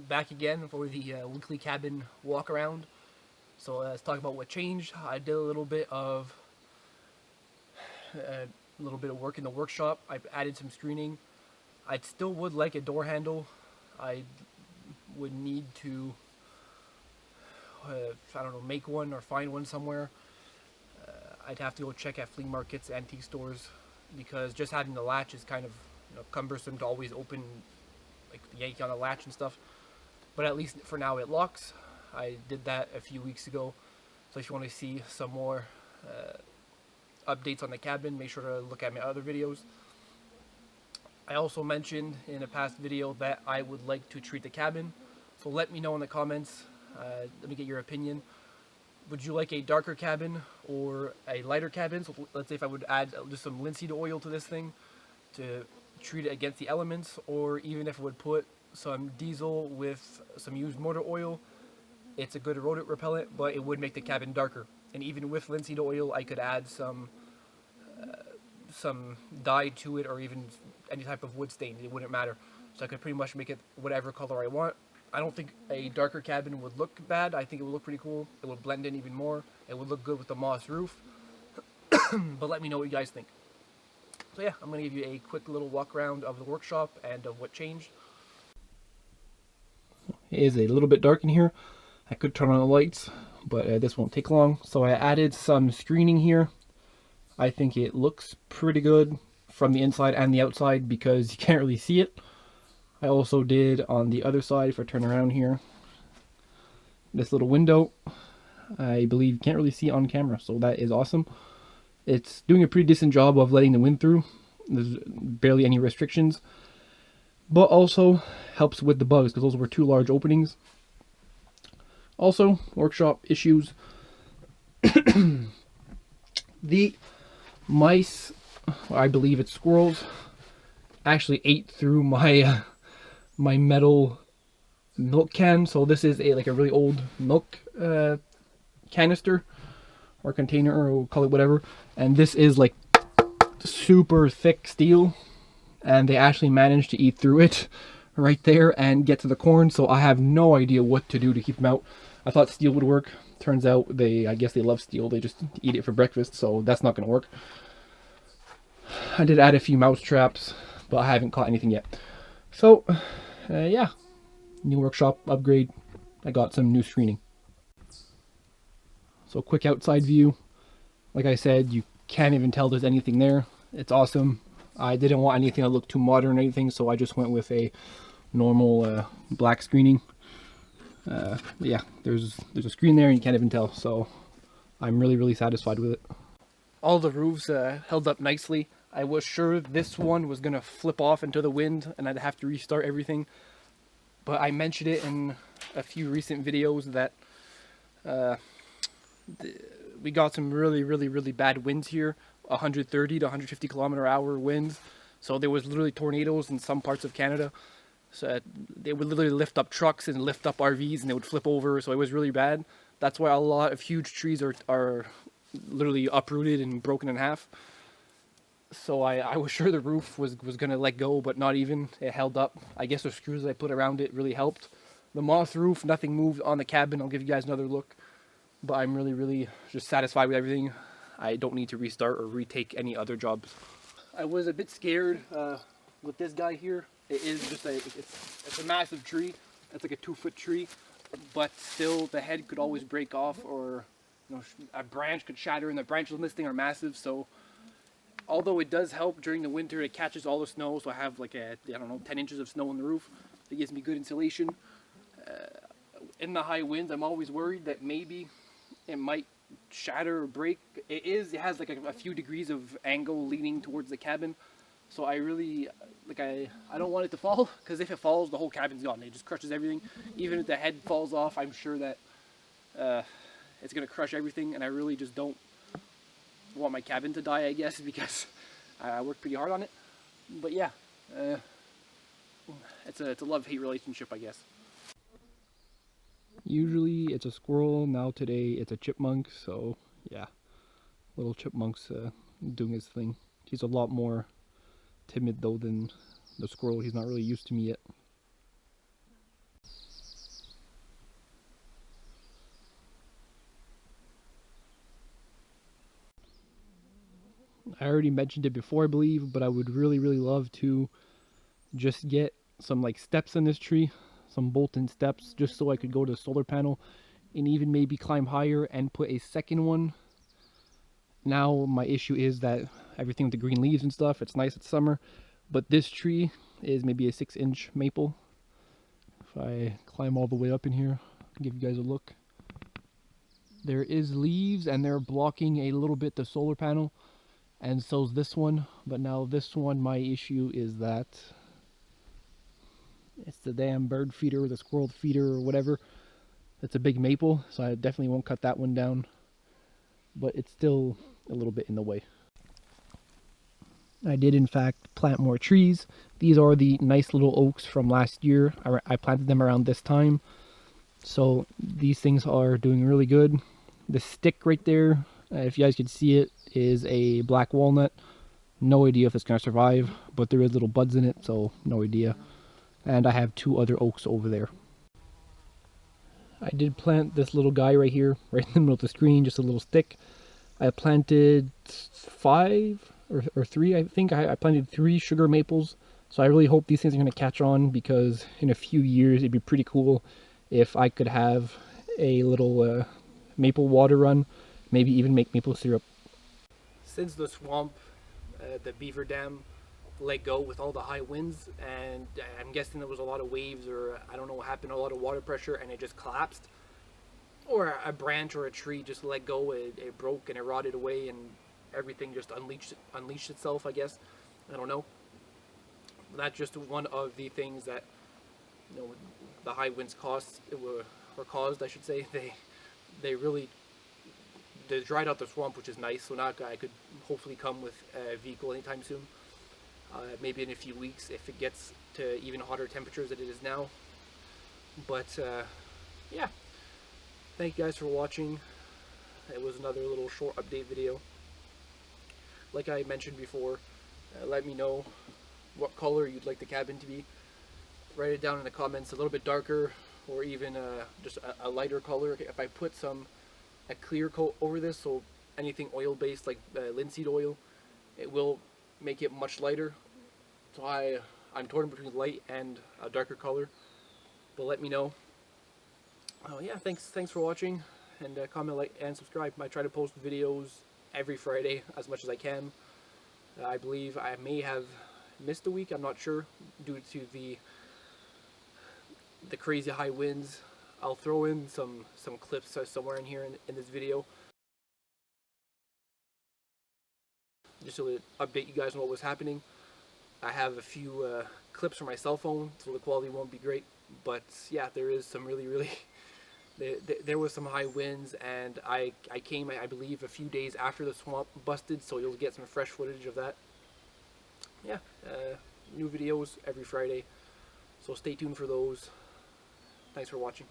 back again for the weekly cabin walk around. So let's talk about what changed. I did a little bit of work in the workshop. I added some screening. I still would like a door handle. I would need to, I don't know, make one or find one somewhere. I'd have to go check at flea markets, antique stores, because just having the latch is kind of cumbersome to always open, like yank on the latch and stuff. But at least for now it locks. I did that a few weeks ago. So if you want to see some more updates on the cabin, make sure to look at my other videos. I also mentioned in a past video that I would like to treat the cabin. So let me know in the comments. Let me get your opinion. Would you like a darker cabin or a lighter cabin? So let's say if I would add just some linseed oil to this thing to treat it against the elements, or even if I would put some diesel with some used motor oil. It's a good rodent repellent, but it would make the cabin darker. And even with linseed oil, I could add some dye to it, or even any type of wood stain. It wouldn't matter. So I could pretty much make it whatever color I want. I don't think a darker cabin would look bad. I think it would look pretty cool. It would blend in even more. It would look good with the moss roof. But let me know what you guys think. So yeah, I'm going to give you a quick little walk around of the workshop and of what changed. It is a little bit dark in here. I could turn on the lights, but this won't take long. So I added some screening here. I think it looks pretty good from the inside and the outside because you can't really see it. I also did on the other side, if I turn around here, this little window, I believe you can't really see on camera, so that is awesome. It's doing a pretty decent job of letting the wind through. There's barely any restrictions, but also helps with the bugs because those were two large openings. Also, workshop issues. The mice, I believe it's squirrels, actually ate through my my metal milk can. So this is like a really old milk canister or container, or we'll call it whatever. And this is like super thick steel, and they actually managed to eat through it right there and get to the corn. So I have no idea what to do to keep them out. I thought steel would work. Turns out I guess they love steel. They just eat it for breakfast, so that's not going to work. I did add a few mouse traps, but I haven't caught anything yet. So, yeah, new workshop upgrade. I got some new screening. So quick outside view. Like I said, you can't even tell there's anything there. It's awesome. I didn't want anything that looked too modern or anything, so I just went with a normal black screening. Yeah, there's a screen there and you can't even tell, so I'm really satisfied with it. All the roofs held up nicely. I was sure this one was gonna flip off into the wind and I'd have to restart everything, but I mentioned it in a few recent videos that we got some really bad winds here, 130 to 150 km/h winds. So there was literally tornadoes in some parts of Canada. So they would literally lift up trucks and lift up RVs and they would flip over. So it was really bad. That's why a lot of huge trees are literally uprooted and broken in half. So I was sure the roof was going to let go, but not even. It held up. I guess the screws I put around it really helped. The moss roof, nothing moved on the cabin. I'll give you guys another look. But I'm really just satisfied with everything. I don't need to restart or retake any other jobs. I was a bit scared with this guy here. It is just it's a massive tree. It's like a 2-foot tree, but still the head could always break off, or a branch could shatter, and the branches on this thing are massive. So although it does help during the winter, it catches all the snow. So I have like I don't know, 10 inches of snow on the roof. It gives me good insulation. In the high winds, I'm always worried that maybe it might shatter or break. It has like a few degrees of angle leaning towards the cabin. So I really, I don't want it to fall, because if it falls, the whole cabin's gone. It just crushes everything. Even if the head falls off, I'm sure that it's going to crush everything, and I really just don't want my cabin to die, I guess, because I worked pretty hard on it. But yeah, it's a love-hate relationship, I guess. Usually it's a squirrel, now today it's a chipmunk, so yeah, little chipmunk's doing his thing. He's a lot more timid though than the squirrel. He's not really used to me yet. I already mentioned it before, I believe, but I would really, really love to just get some like steps in this tree, some bolt-in steps, just so I could go to the solar panel and even maybe climb higher and put a second one. Now my issue is that everything with the green leaves and stuff, it's nice, it's summer, but this tree is maybe a 6-inch maple. If I climb all the way up in here, I'll give you guys a look. There is leaves and they're blocking a little bit the solar panel, and so's this one. But now this one, my issue is that it's the damn bird feeder, the squirrel feeder or whatever. It's a big maple, so I definitely won't cut that one down, but it's still a little bit in the way. I did in fact plant more trees. These are the nice little oaks from last year. I planted them around this time, so these things are doing really good. The stick right there, if you guys could see it, is a black walnut. No idea if it's going to survive, but there is little buds in it, so no idea. And I have 2 other oaks over there. I did plant this little guy right here, right in the middle of the screen, just a little stick. I planted 5 or 3, I think. I planted 3 sugar maples, so I really hope these things are going to catch on, because in a few years it'd be pretty cool if I could have a little maple water run, maybe even make maple syrup. Since the swamp, the beaver dam let go with all the high winds, and I'm guessing there was a lot of waves, or I don't know what happened, a lot of water pressure, and it just collapsed. Or a branch or a tree just let go, it broke and it rotted away, and everything just unleashed itself, I guess. I don't know. That's just one of the things that, you know, the high winds caused, I should say. They really dried out the swamp, which is nice. So now I could hopefully come with a vehicle anytime soon. Maybe in a few weeks if it gets to even hotter temperatures than it is now. But yeah, thank you guys for watching. It was another little short update video. Like I mentioned before, let me know what color you'd like the cabin to be. Write it down in the comments, a little bit darker, or even just a lighter color. If I put a clear coat over this, so anything oil based like linseed oil, it will make it much lighter. So I'm torn between light and a darker color, but let me know. Oh yeah, thanks for watching, and comment, like, and subscribe. I try to post videos every Friday as much as I can. I believe I may have missed a week, I'm not sure, due to the crazy high winds. I'll throw in some clips somewhere in here in this video, just to update you guys on what was happening. I have a few clips from my cell phone, so the quality won't be great, but yeah, there is some really there was some high winds, and I came, I believe, a few days after the swamp busted, so you'll get some fresh footage of that. Yeah, new videos every Friday, so stay tuned for those. Thanks for watching.